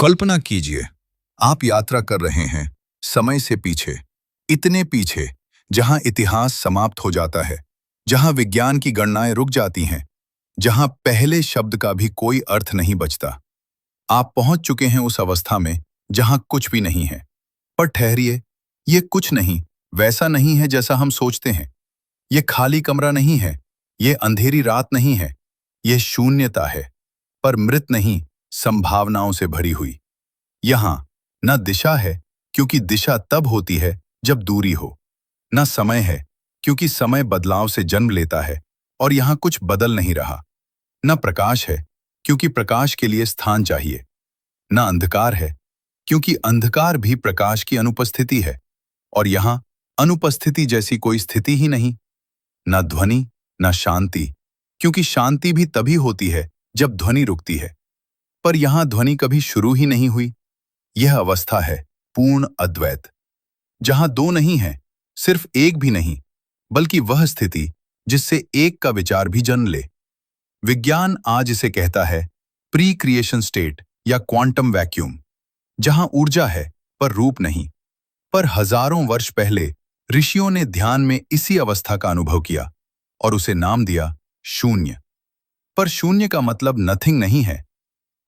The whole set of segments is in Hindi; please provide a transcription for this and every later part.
कल्पना कीजिए, आप यात्रा कर रहे हैं समय से पीछे, इतने पीछे जहां इतिहास समाप्त हो जाता है, जहां विज्ञान की गणनाएं रुक जाती हैं, जहां पहले शब्द का भी कोई अर्थ नहीं बचता। आप पहुंच चुके हैं उस अवस्था में जहां कुछ भी नहीं है। पर ठहरिए, ये कुछ नहीं वैसा नहीं है जैसा हम सोचते हैं। ये खाली कमरा नहीं है, ये अंधेरी रात नहीं है, ये शून्यता है, पर मृत नहीं, संभावनाओं से भरी हुई। यहां न दिशा है, क्योंकि दिशा तब होती है जब दूरी हो। न समय है, क्योंकि समय बदलाव से जन्म लेता है और यहां कुछ बदल नहीं रहा। न प्रकाश है, क्योंकि प्रकाश के लिए स्थान चाहिए। न अंधकार है, क्योंकि अंधकार भी प्रकाश की अनुपस्थिति है और यहां अनुपस्थिति जैसी कोई स्थिति ही नहीं। न ध्वनि, न शांति, क्योंकि शांति भी तभी होती है जब ध्वनि रुकती है। पर यहां ध्वनि कभी शुरू ही नहीं हुई। यह अवस्था है पूर्ण अद्वैत, जहां दो नहीं है, सिर्फ एक भी नहीं, बल्कि वह स्थिति जिससे एक का विचार भी जन्म ले। विज्ञान आज इसे कहता है प्री क्रिएशन स्टेट या क्वांटम वैक्यूम, जहां ऊर्जा है पर रूप नहीं। पर हजारों वर्ष पहले ऋषियों ने ध्यान में इसी अवस्था का अनुभव किया और उसे नाम दिया शून्य। पर शून्य का मतलब नथिंग नहीं है।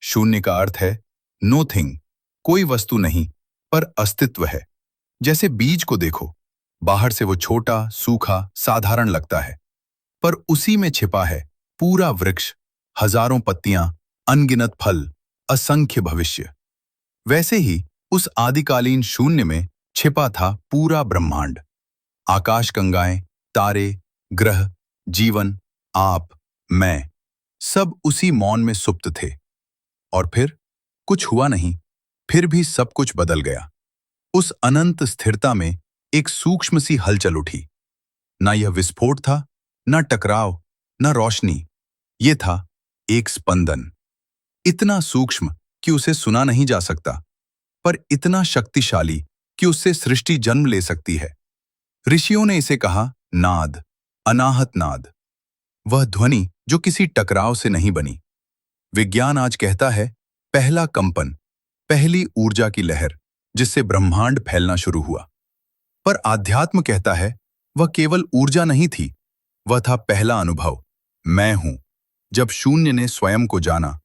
शून्य का अर्थ है नोथिंग, कोई वस्तु नहीं, पर अस्तित्व है। जैसे बीज को देखो, बाहर से वो छोटा, सूखा, साधारण लगता है, पर उसी में छिपा है पूरा वृक्ष, हजारों पत्तियां, अनगिनत फल, असंख्य भविष्य। वैसे ही उस आदिकालीन शून्य में छिपा था पूरा ब्रह्मांड। आकाशगंगाएं, तारे, ग्रह, जीवन, आप, मैं, सब उसी मौन में सुप्त थे। और फिर कुछ हुआ नहीं, फिर भी सब कुछ बदल गया। उस अनंत स्थिरता में एक सूक्ष्म सी हलचल उठी। ना यह विस्फोट था, ना टकराव, ना रोशनी। ये था एक स्पंदन, इतना सूक्ष्म कि उसे सुना नहीं जा सकता, पर इतना शक्तिशाली कि उससे सृष्टि जन्म ले सकती है। ऋषियों ने इसे कहा नाद, अनाहत नाद, वह ध्वनि जो किसी टकराव से नहीं बनी। विज्ञान आज कहता है पहला कंपन, पहली ऊर्जा की लहर जिससे ब्रह्मांड फैलना शुरू हुआ। पर आध्यात्म कहता है वह केवल ऊर्जा नहीं थी, वह था पहला अनुभव, मैं हूं। जब शून्य ने स्वयं को जाना,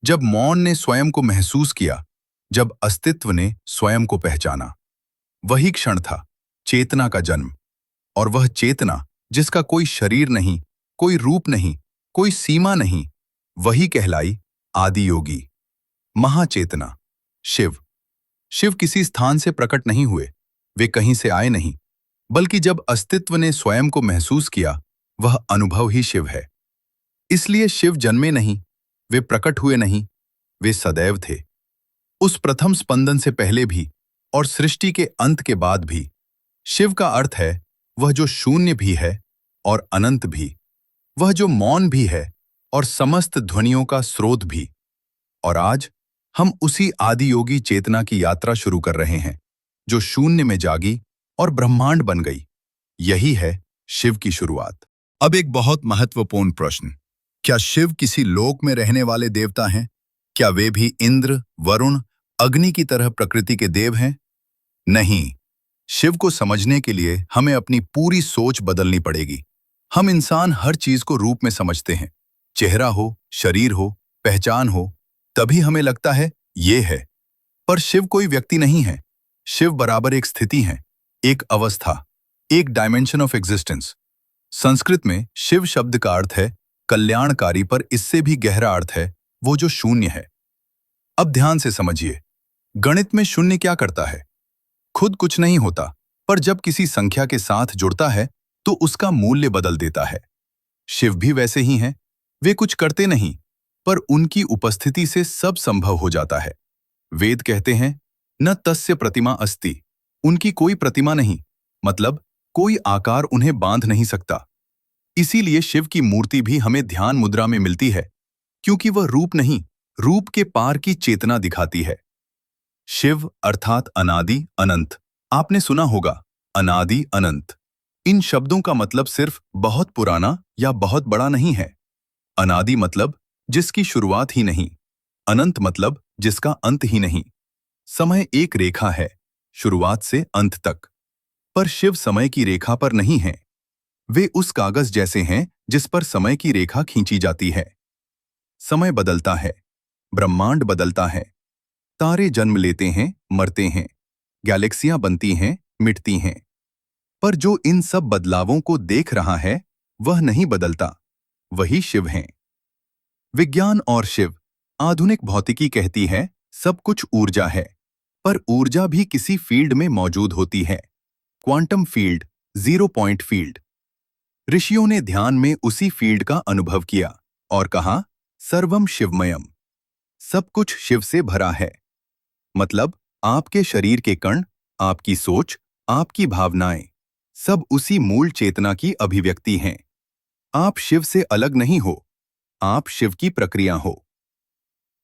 जब मौन ने स्वयं को महसूस किया, जब अस्तित्व ने स्वयं को पहचाना, वही क्षण था चेतना का जन्म। और वह चेतना जिसका कोई शरीर नहीं, कोई रूप नहीं, कोई सीमा नहीं, वही कहलाई आदि योगी, महाचेतना, शिव। शिव किसी स्थान से प्रकट नहीं हुए, वे कहीं से आए नहीं, बल्कि जब अस्तित्व ने स्वयं को महसूस किया, वह अनुभव ही शिव है। इसलिए शिव जन्मे नहीं, वे प्रकट हुए नहीं, वे सदैव थे। उस प्रथम स्पंदन से पहले भी और सृष्टि के अंत के बाद भी। शिव का अर्थ है वह जो शून्य भी है और अनंत भी, वह जो मौन भी है और समस्त ध्वनियों का स्रोत भी। और आज हम उसी आदि योगी चेतना की यात्रा शुरू कर रहे हैं, जो शून्य में जागी और ब्रह्मांड बन गई। यही है शिव की शुरुआत। अब एक बहुत महत्वपूर्ण प्रश्न, क्या शिव किसी लोक में रहने वाले देवता हैं? क्या वे भी इंद्र, वरुण, अग्नि की तरह प्रकृति के देव हैं? नहीं। शिव को समझने के लिए हमें अपनी पूरी सोच बदलनी पड़ेगी। हम इंसान हर चीज को रूप में समझते हैं, चेहरा हो, शरीर हो, पहचान हो, तभी हमें लगता है ये है। पर शिव कोई व्यक्ति नहीं है। शिव बराबर एक स्थिति है, एक अवस्था, एक डायमेंशन ऑफ एग्जिस्टेंस। संस्कृत में शिव शब्द का अर्थ है कल्याणकारी, पर इससे भी गहरा अर्थ है वो जो शून्य है। अब ध्यान से समझिए, गणित में शून्य क्या करता है? खुद कुछ नहीं होता, पर जब किसी संख्या के साथ जुड़ता है तो उसका मूल्य बदल देता है। शिव भी वैसे ही हैं, वे कुछ करते नहीं, पर उनकी उपस्थिति से सब संभव हो जाता है। वेद कहते हैं न तस्य प्रतिमा अस्ति, उनकी कोई प्रतिमा नहीं, मतलब कोई आकार उन्हें बांध नहीं सकता। इसीलिए शिव की मूर्ति भी हमें ध्यान मुद्रा में मिलती है, क्योंकि वह रूप नहीं, रूप के पार की चेतना दिखाती है। शिव अर्थात अनादि अनंत। आपने सुना होगा अनादि अनंत। इन शब्दों का मतलब सिर्फ बहुत पुराना या बहुत बड़ा नहीं है। अनादि मतलब जिसकी शुरुआत ही नहीं, अनंत मतलब जिसका अंत ही नहीं। समय एक रेखा है, शुरुआत से अंत तक। पर शिव समय की रेखा पर नहीं है। वे उस कागज जैसे हैं जिस पर समय की रेखा खींची जाती है। समय बदलता है, ब्रह्मांड बदलता है, तारे जन्म लेते हैं, मरते हैं, गैलेक्सियां बनती हैं, मिटती हैं। पर जो इन सब बदलावों को देख रहा है, वह नहीं बदलता, वही शिव हैं। विज्ञान और शिव। आधुनिक भौतिकी कहती है सब कुछ ऊर्जा है, पर ऊर्जा भी किसी फील्ड में मौजूद होती है। Quantum field, zero point field. ऋषियों ने ध्यान में उसी फील्ड का अनुभव किया और कहा, सर्वम शिवमयम। सब कुछ शिव से भरा है। मतलब आपके शरीर के कण, आपकी सोच, आपकी भावनाएं, सब उसी मूल चेतना की अभिव्यक्ति हैं। आप शिव से अलग नहीं हो, आप शिव की प्रक्रिया हो।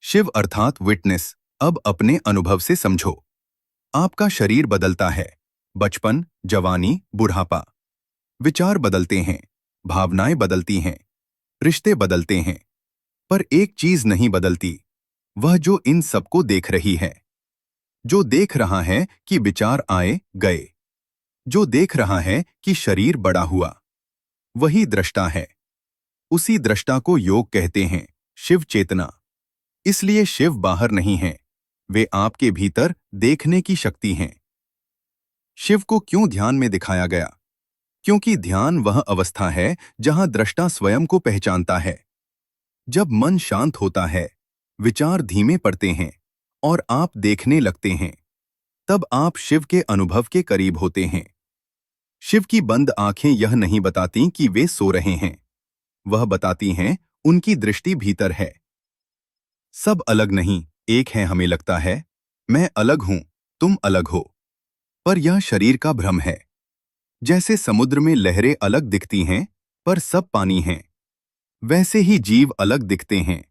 शिव अर्थात विटनेस। अब अपने अनुभव से समझो। आपका शरीर बदलता है, बचपन, जवानी, बुढ़ापा। विचार बदलते हैं, भावनाएं बदलती हैं, रिश्ते बदलते हैं। पर एक चीज नहीं बदलती, वह जो इन सबको देख रही है। जो देख रहा है कि विचार आए गए, जो देख रहा है कि शरीर बड़ा हुआ, वही दृष्टा है। उसी दृष्टा को योग कहते हैं, शिव चेतना। इसलिए शिव बाहर नहीं है, वे आपके भीतर देखने की शक्ति हैं। शिव को क्यों ध्यान में दिखाया गया? क्योंकि ध्यान वह अवस्था है जहां दृष्टा स्वयं को पहचानता है। जब मन शांत होता है, विचार धीमे पड़ते हैं और आप देखने लगते हैं, तब आप शिव के अनुभव के करीब होते हैं। शिव की बंद आंखें यह नहीं बताती कि वे सो रहे हैं, वह बताती हैं उनकी दृष्टि भीतर है। सब अलग नहीं, एक है। हमें लगता है मैं अलग हूं, तुम अलग हो, पर यह शरीर का भ्रम है। जैसे समुद्र में लहरें अलग दिखती हैं, पर सब पानी हैं, वैसे ही जीव अलग दिखते हैं,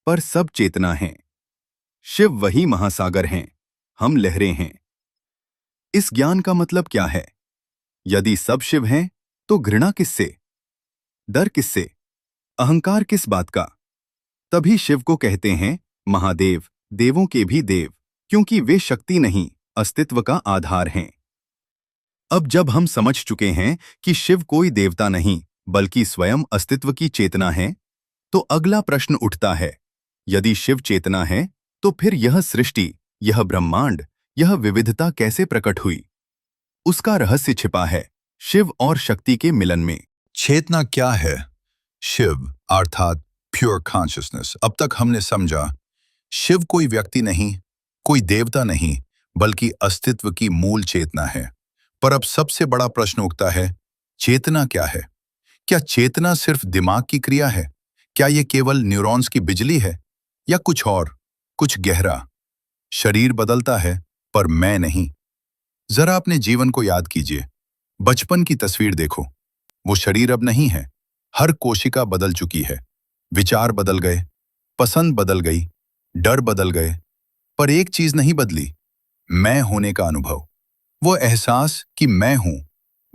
पर सब चेतना है। शिव वही महासागर हैं, हम लहरें हैं। इस ज्ञान का मतलब क्या है? यदि सब शिव हैं, तो घृणा किससे? डर किससे? अहंकार किस बात का? तभी शिव को कहते हैं महादेव, देवों के भी देव, क्योंकि वे शक्ति नहीं, अस्तित्व का आधार हैं। अब जब हम समझ चुके हैं कि शिव कोई देवता नहीं, बल्कि स्वयं अस्तित्व की चेतना है, तो अगला प्रश्न उठता है, यदि शिव चेतना है, तो फिर यह सृष्टि, यह ब्रह्मांड, यह विविधता कैसे प्रकट हुई? उसका रहस्य छिपा है शिव और शक्ति के मिलन में। चेतना क्या है? शिव अर्थात प्योर कॉन्शियसनेस। अब तक हमने समझा, शिव कोई व्यक्ति नहीं, कोई देवता नहीं, बल्कि अस्तित्व की मूल चेतना है। पर अब सबसे बड़ा प्रश्न उठता है, चेतना क्या है? क्या चेतना सिर्फ दिमाग की क्रिया है? क्या ये केवल न्यूरॉन्स की बिजली है, या कुछ और, कुछ गहरा? शरीर बदलता है, पर मैं नहीं। जरा अपने जीवन को याद कीजिए। बचपन की तस्वीर देखो, वो शरीर अब नहीं है। हर कोशिका बदल चुकी है, विचार बदल गए, पसंद बदल गई, डर बदल गए, पर एक चीज नहीं बदली, मैं होने का अनुभव। वो एहसास कि मैं हूं,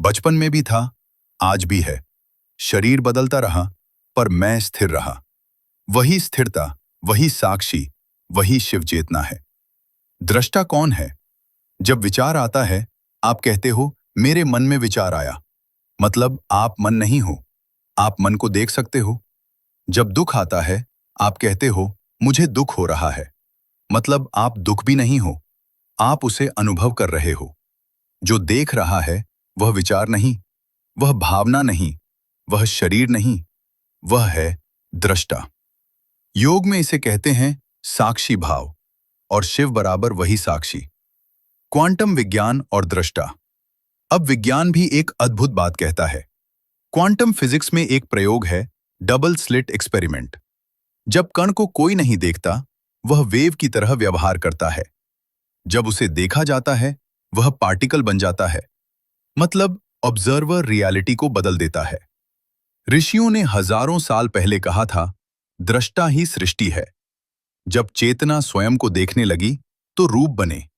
बचपन में भी था, आज भी है। शरीर बदलता रहा, पर मैं स्थिर रहा। वही स्थिरता, वही साक्षी, वही शिव चेतना है। दृष्टा कौन है? जब विचार आता है, आप कहते हो मेरे मन में विचार आया, मतलब आप मन नहीं हो, आप मन को देख सकते हो। जब दुख आता है, आप कहते हो मुझे दुख हो रहा है, मतलब आप दुख भी नहीं हो, आप उसे अनुभव कर रहे हो। जो देख रहा है वह विचार नहीं, वह भावना नहीं, वह शरीर नहीं, वह है दृष्टा। योग में इसे कहते हैं साक्षी भाव, और शिव बराबर वही साक्षी। क्वांटम विज्ञान और दृष्टा। अब विज्ञान भी एक अद्भुत बात कहता है। क्वांटम फिजिक्स में एक प्रयोग है डबल स्लिट एक्सपेरिमेंट। जब कण को कोई नहीं देखता, वह वेव की तरह व्यवहार करता है। जब उसे देखा जाता है, वह पार्टिकल बन जाता है। मतलब ऑब्जर्वर रियलिटी को बदल देता है। ऋषियों ने हजारों साल पहले कहा था, दृष्टा ही सृष्टि है। जब चेतना स्वयं को देखने लगी, तो रूप बने,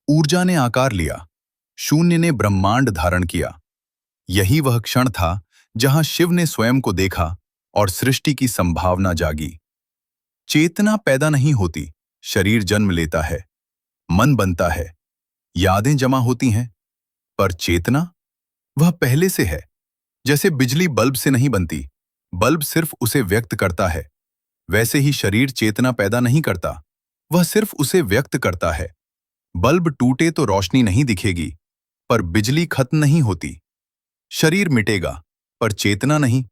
ऊर्जा ने आकार लिया, शून्य ने ब्रह्मांड धारण किया। यही वह क्षण था जहां शिव ने स्वयं को देखा और सृष्टि की संभावना जागी। चेतना पैदा नहीं होती, शरीर जन्म लेता है, मन बनता है, यादें जमा होती हैं, पर चेतना, वह पहले से है। जैसे बिजली बल्ब से नहीं बनती, बल्ब सिर्फ उसे व्यक्त करता है, वैसे ही शरीर चेतना पैदा नहीं करता, वह सिर्फ उसे व्यक्त करता है। बल्ब टूटे तो रोशनी नहीं दिखेगी, पर बिजली खत्म नहीं होती। शरीर मिटेगा, पर चेतना नहीं।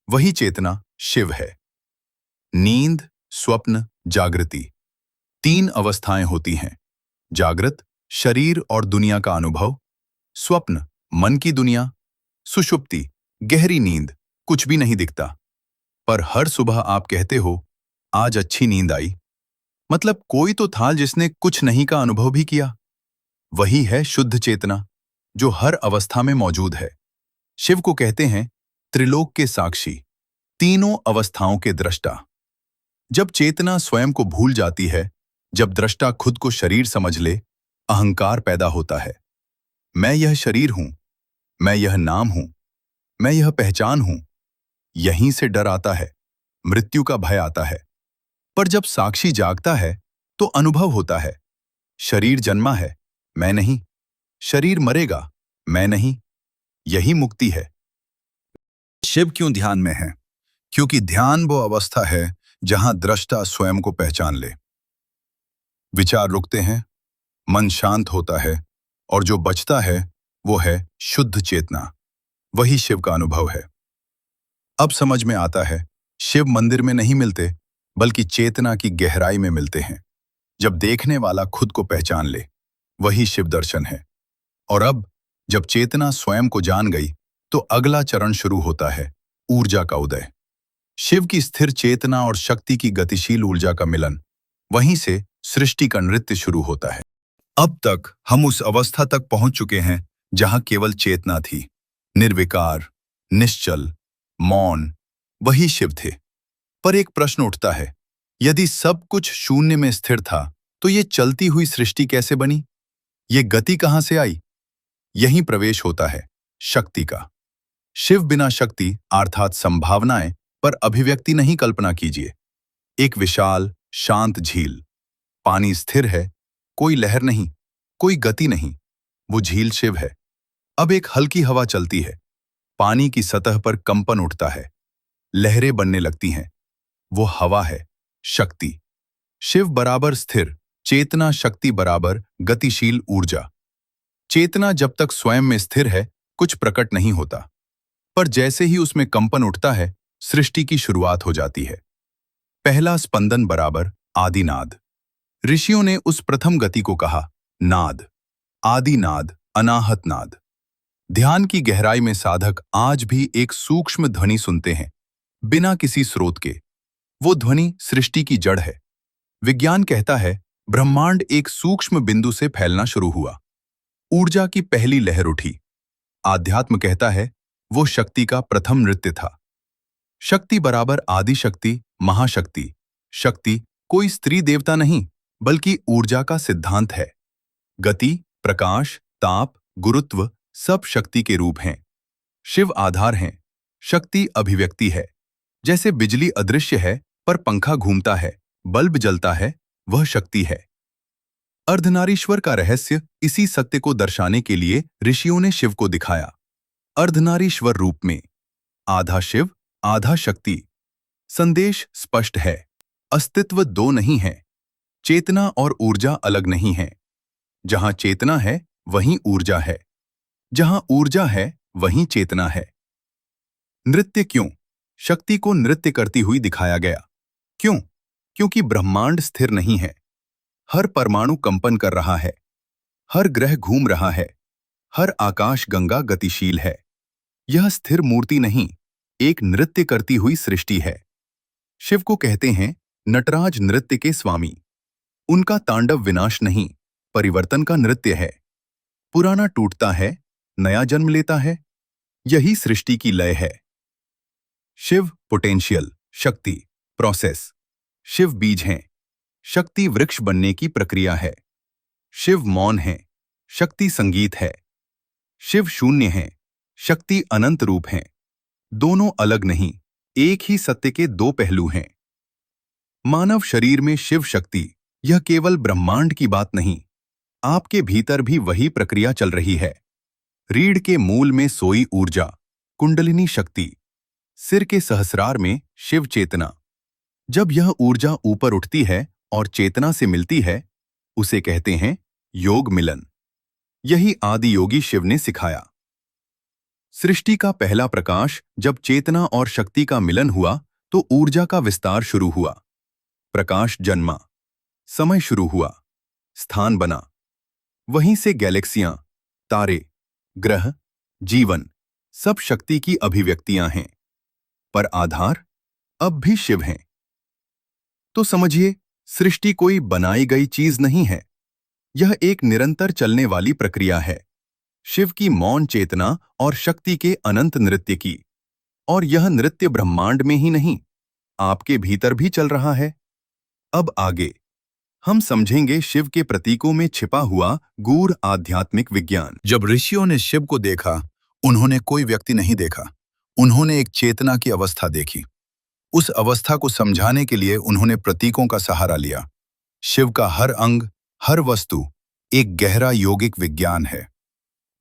वही चेतना शिव है। नींद, स्वप्न, जागृति, 3 अवस्थाएं होती हैं। जागृत, शरीर और दुनिया का अनुभव। स्वप्न, मन की दुनिया। सुषुप्ति, गहरी नींद, कुछ भी नहीं दिखता। पर हर सुबह आप कहते हो, आज अच्छी नींद आई। मतलब कोई तो था जिसने कुछ नहीं का अनुभव भी किया। वही है शुद्ध चेतना, जो हर अवस्था में मौजूद है। शिव को कहते हैं त्रिलोक के साक्षी, तीनों अवस्थाओं के दृष्टा। जब चेतना स्वयं को भूल जाती है, जब दृष्टा खुद को शरीर समझ ले, अहंकार पैदा होता है। मैं यह शरीर हूं, मैं यह नाम हूं, मैं यह पहचान हूं। यहीं से डर आता है, मृत्यु का भय आता है। पर जब साक्षी जागता है, तो अनुभव होता है, शरीर जन्मा है, मैं नहीं। शरीर मरेगा, मैं नहीं। यही मुक्ति है। शिव क्यों ध्यान में है? क्योंकि ध्यान वो अवस्था है जहां दृष्टा स्वयं को पहचान ले। विचार रुकते हैं, मन शांत होता है, और जो बचता है वो है शुद्ध चेतना। वही शिव का अनुभव है। अब समझ में आता है, शिव मंदिर में नहीं मिलते, बल्कि चेतना की गहराई में मिलते हैं। जब देखने वाला खुद को पहचान ले, वही शिव दर्शन है। और अब जब चेतना स्वयं को जान गई, तो अगला चरण शुरू होता है, ऊर्जा का उदय। शिव की स्थिर चेतना और शक्ति की गतिशील ऊर्जा का मिलन। वहीं से सृष्टि का नृत्य शुरू होता है। अब तक हम उस अवस्था तक पहुंच चुके हैं जहां केवल चेतना थी, निर्विकार, निश्चल, मौन। वही शिव थे। पर एक प्रश्न उठता है, यदि सब कुछ शून्य में स्थिर था, तो ये चलती हुई सृष्टि कैसे बनी? ये गति कहां से आई? यहीं प्रवेश होता है शक्ति का। शिव बिना शक्ति अर्थात संभावनाएं पर अभिव्यक्ति नहीं। कल्पना कीजिए, एक विशाल शांत झील, पानी स्थिर है, कोई लहर नहीं, कोई गति नहीं। वो झील शिव है। अब एक हल्की हवा चलती है, पानी की सतह पर कंपन उठता है, लहरें बनने लगती हैं। वो हवा है शक्ति। शिव बराबर स्थिर, चेतना शक्ति बराबर गतिशील ऊर्जा। चेतना जब तक स्वयं में स्थिर है, कुछ प्रकट नहीं होता, पर जैसे ही उसमें कंपन उठता है, सृष्टि की शुरुआत हो जाती है। पहला स्पंदन बराबर आदिनाद। ऋषियों ने उस प्रथम गति को कहा नाद, आदिनाद, अनाहत नाद। ध्यान की गहराई में साधक आज भी एक सूक्ष्म ध्वनि सुनते हैं, बिना किसी स्रोत के। वो ध्वनि सृष्टि की जड़ है। विज्ञान कहता है, ब्रह्मांड एक सूक्ष्म बिंदु से फैलना शुरू हुआ, ऊर्जा की पहली लहर उठी। आध्यात्म कहता है, वो शक्ति का प्रथम नृत्य था। शक्ति बराबर आदि शक्ति, महाशक्ति। शक्ति कोई स्त्री देवता नहीं, बल्कि ऊर्जा का सिद्धांत है। गति, प्रकाश, ताप, गुरुत्व सब शक्ति के रूप हैं। शिव आधार हैं, शक्ति अभिव्यक्ति है। जैसे बिजली अदृश्य है, पर पंखा घूमता है, बल्ब जलता है, वह शक्ति है। अर्धनारीश्वर का रहस्य इसी सत्य को दर्शाने के लिए ऋषियों ने शिव को दिखाया, अर्धनारीश्वर रूप में। आधा शिव, आधा शक्ति। संदेश स्पष्ट है, अस्तित्व दो नहीं है। चेतना और ऊर्जा अलग नहीं है। जहां चेतना है, वहीं ऊर्जा है। जहां ऊर्जा है, वहीं चेतना है। नृत्य क्यों? शक्ति को नृत्य करती हुई दिखाया गया। क्यों? क्योंकि ब्रह्मांड स्थिर नहीं है। हर परमाणु कंपन कर रहा है, हर ग्रह घूम रहा है, हर आकाश गंगा गतिशील है। यह स्थिर मूर्ति नहीं, एक नृत्य करती हुई सृष्टि है। शिव को कहते हैं नटराज नृत्य के स्वामी। उनका तांडव विनाश नहीं, परिवर्तन का नृत्य है। पुराना टूटता है, नया जन्म लेता है। यही सृष्टि की लय है। शिव पोटेंशियल, शक्ति, प्रोसेस। शिव बीज हैं, शक्ति वृक्ष बनने की प्रक्रिया है। शिव मौन है, शक्ति संगीत है। शिव शून्य है, शक्ति अनंत रूप है। दोनों अलग नहीं, एक ही सत्य के दो पहलू हैं। मानव शरीर में शिव शक्ति यह केवल ब्रह्मांड की बात नहीं, आपके भीतर भी वही प्रक्रिया चल रही है। रीढ़ के मूल में सोई ऊर्जा, कुंडलिनी शक्ति, सिर के सहस्रार में शिव चेतना। जब यह ऊर्जा ऊपर उठती है और चेतना से मिलती है, उसे कहते हैं योग मिलन। यही आदि योगी शिव ने सिखाया। सृष्टि का पहला प्रकाश जब चेतना और शक्ति का मिलन हुआ तो ऊर्जा का विस्तार शुरू हुआ। प्रकाश जन्मा, समय शुरू हुआ, स्थान बना। वहीं से गैलेक्सियां, तारे, ग्रह, जीवन, सब शक्ति की अभिव्यक्तियां हैं। पर आधार अब भी शिव हैं। तो समझिए, सृष्टि कोई बनाई गई चीज नहीं है, यह एक निरंतर चलने वाली प्रक्रिया है। शिव की मौन चेतना और शक्ति के अनंत नृत्य की। और यह नृत्य ब्रह्मांड में ही नहीं, आपके भीतर भी चल रहा है। अब आगे हम समझेंगे शिव के प्रतीकों में छिपा हुआ गूढ़ आध्यात्मिक विज्ञान। जब ऋषियों ने शिव को देखा, उन्होंने कोई व्यक्ति नहीं देखा, उन्होंने एक चेतना की अवस्था देखी। उस अवस्था को समझाने के लिए उन्होंने प्रतीकों का सहारा लिया। शिव का हर अंग, हर वस्तु एक गहरा यौगिक विज्ञान है।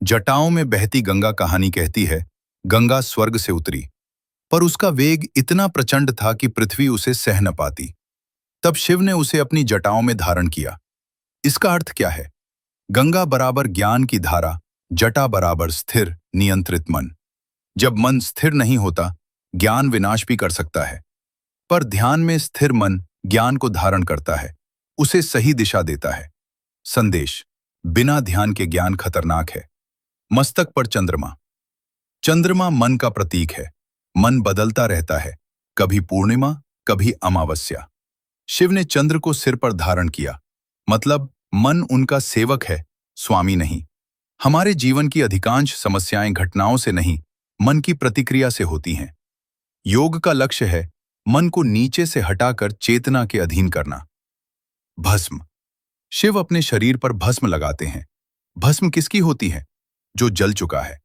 जटाओं में बहती गंगा कहानी कहती है, गंगा स्वर्ग से उतरी, पर उसका वेग इतना प्रचंड था कि पृथ्वी उसे सह न पाती। तब शिव ने उसे अपनी जटाओं में धारण किया। इसका अर्थ क्या है? गंगा बराबर ज्ञान की धारा, जटा बराबर स्थिर नियंत्रित मन। जब मन स्थिर नहीं होता, ज्ञान विनाश भी कर सकता है, पर ध्यान में स्थिर मन ज्ञान को धारण करता है, उसे सही दिशा देता है। संदेश: बिना ध्यान के ज्ञान खतरनाक है। मस्तक पर चंद्रमा। चंद्रमा मन का प्रतीक है। मन बदलता रहता है, कभी पूर्णिमा, कभी अमावस्या। शिव ने चंद्र को सिर पर धारण किया, मतलब मन उनका सेवक है, स्वामी नहीं। हमारे जीवन की अधिकांश समस्याएं घटनाओं से नहीं, मन की प्रतिक्रिया से होती हैं। योग का लक्ष्य है मन को नीचे से हटाकर चेतना के अधीन करना। भस्म। शिव अपने शरीर पर भस्म लगाते हैं। भस्म किसकी होती है? जो जल चुका है।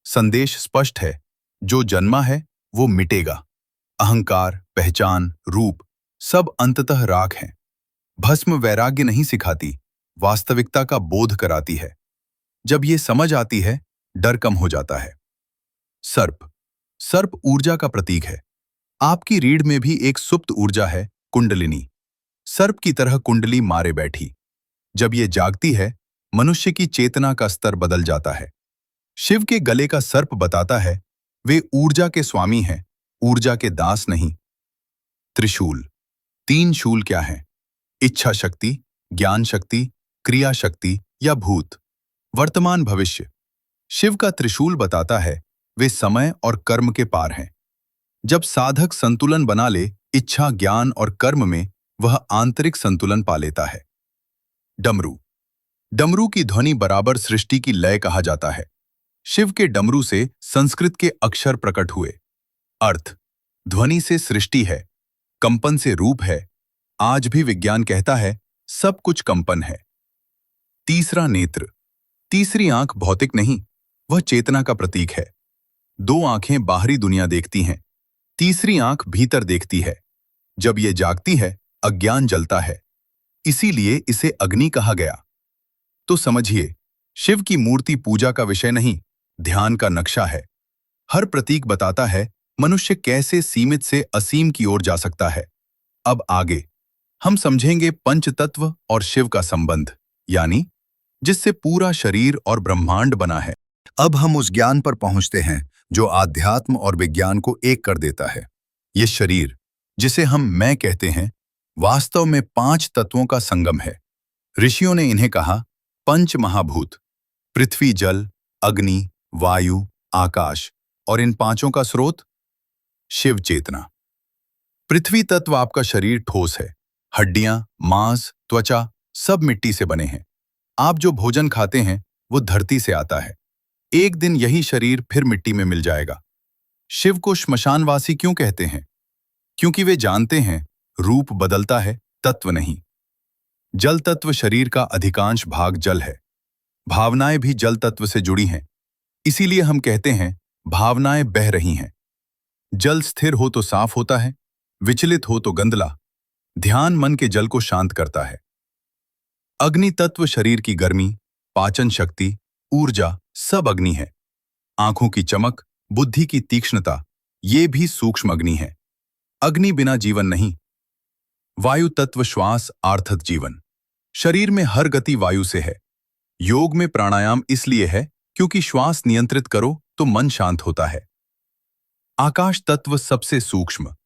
संदेश स्पष्ट है, जो जन्मा है वो मिटेगा। अहंकार, पहचान, रूप सब अंततः राख हैं। भस्म वैराग्य नहीं सिखाती, वास्तविकता का बोध कराती है। जब ये समझ आती है, डर कम हो जाता है। सर्प। सर्प ऊर्जा का प्रतीक है। आपकी रीढ़ में भी एक सुप्त ऊर्जा है, कुंडलिनी। सर्प की तरह कुंडली मारे बैठी। जब ये जागती है, मनुष्य की चेतना का स्तर बदल जाता है। शिव के गले का सर्प बताता है, वे ऊर्जा के स्वामी हैं, ऊर्जा के दास नहीं। त्रिशूल। 3 शूल क्या हैं? इच्छा शक्ति, ज्ञान शक्ति, क्रिया शक्ति या भूत, वर्तमान, भविष्य। शिव का त्रिशूल बताता है, वे समय और कर्म के पार हैं। जब साधक संतुलन बना ले, इच्छा, ज्ञान और कर्म में, वह आंतरिक संतुलन पा लेता है। डमरू। डमरू की ध्वनि बराबर सृष्टि की लय कहा जाता है। शिव के डमरू से संस्कृत के अक्षर प्रकट हुए। अर्थ: ध्वनि से सृष्टि है, कंपन से रूप है। आज भी विज्ञान कहता है, सब कुछ कंपन है। तीसरा नेत्र। तीसरी आंख भौतिक नहीं, वह चेतना का प्रतीक है। 2 आंखें बाहरी दुनिया देखती हैं, तीसरी आंख भीतर देखती है। जब ये जागती है, अज्ञान जलता है, इसीलिए इसे अग्नि कहा गया। तो समझिए, शिव की मूर्ति पूजा का विषय नहीं, ध्यान का नक्शा है। हर प्रतीक बताता है मनुष्य कैसे सीमित से असीम की ओर जा सकता है। अब आगे हम समझेंगे पंचतत्व और शिव का संबंध, यानी जिससे पूरा शरीर और ब्रह्मांड बना है। अब हम उस ज्ञान पर पहुंचते हैं जो आध्यात्म और विज्ञान को एक कर देता है। ये शरीर, जिसे हम मैं कहते हैं, वास्तव में 5 तत्वों का संगम है। ऋषियों ने इन्हें कहा पंच महाभूत: पृथ्वी, जल, अग्नि, वायु, आकाश। और इन 5 का स्रोत शिव चेतना। पृथ्वी तत्व आपका शरीर ठोस है, हड्डियां, मांस, त्वचा सब मिट्टी से बने हैं। आप जो भोजन खाते हैं वो धरती से आता है। एक दिन यही शरीर फिर मिट्टी में मिल जाएगा। शिव को श्मशानवासी क्यों कहते हैं? क्योंकि वे जानते हैं रूप बदलता है, तत्व नहीं। जल तत्व शरीर का अधिकांश भाग जल है। भावनाएं भी जल तत्व से जुड़ी हैं, इसीलिए हम कहते हैं भावनाएं बह रही हैं। जल स्थिर हो तो साफ होता है, विचलित हो तो गंदला। ध्यान मन के जल को शांत करता है। अग्नि तत्व शरीर की गर्मी, पाचन शक्ति, ऊर्जा सब अग्नि है। आंखों की चमक, बुद्धि की तीक्ष्णता, ये भी सूक्ष्म अग्नि है। अग्नि बिना जीवन नहीं। वायु तत्व श्वास आर्थत जीवन। शरीर में हर गति वायु से है। योग में प्राणायाम इसलिए है क्योंकि श्वास नियंत्रित करो तो मन शांत होता है। आकाश तत्व सबसे सूक्ष्म।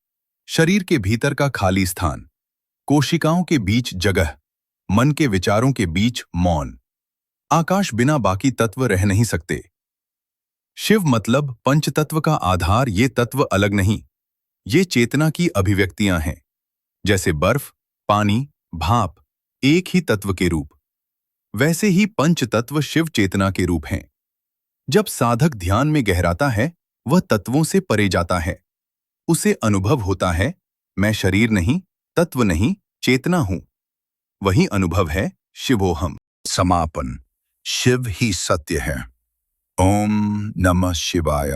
शरीर के भीतर का खाली स्थान, कोशिकाओं के बीच जगह, मन के विचारों के बीच मौन। आकाश बिना बाकी तत्व रह नहीं सकते। शिव मतलब पंचतत्व का आधार। ये तत्व अलग नहीं, ये चेतना की अभिव्यक्तियां हैं। जैसे बर्फ, पानी, भाप एक ही तत्व के रूप, वैसे ही पंचतत्व शिव चेतना के रूप हैं। जब साधक ध्यान में गहराता है, वह तत्वों से परे जाता है। उसे अनुभव होता है, मैं शरीर नहीं, तत्व नहीं, चेतना हूं। वही अनुभव है शिवोहम। समापन। शिव ही सत्य है। ओम नमः शिवाय।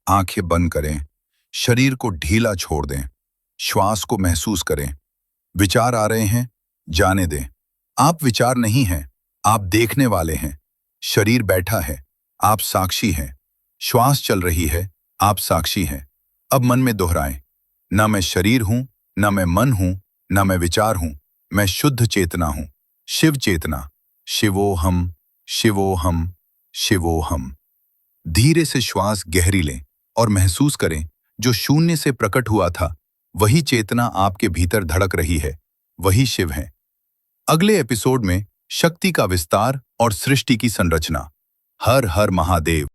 आंखें बंद करें, शरीर को ढीला छोड़ दें, श्वास को महसूस करें। विचार आ रहे हैं, जाने दें। आप विचार नहीं हैं, आप देखने वाले हैं। शरीर बैठा है, आप साक्षी हैं। श्वास चल रही है, आप साक्षी हैं। अब मन में दोहराएं, न मैं शरीर हूं, न मैं मन हूं, न मैं विचार हूं, मैं शुद्ध चेतना हूं। शिव चेतना। शिवोहम, शिवोहम, शिवोहम। धीरे से श्वास गहरी लें और महसूस करें, जो शून्य से प्रकट हुआ था, वही चेतना आपके भीतर धड़क रही है, वही शिव है। अगले एपिसोड में शक्ति का विस्तार और सृष्टि की संरचना। हर हर महादेव।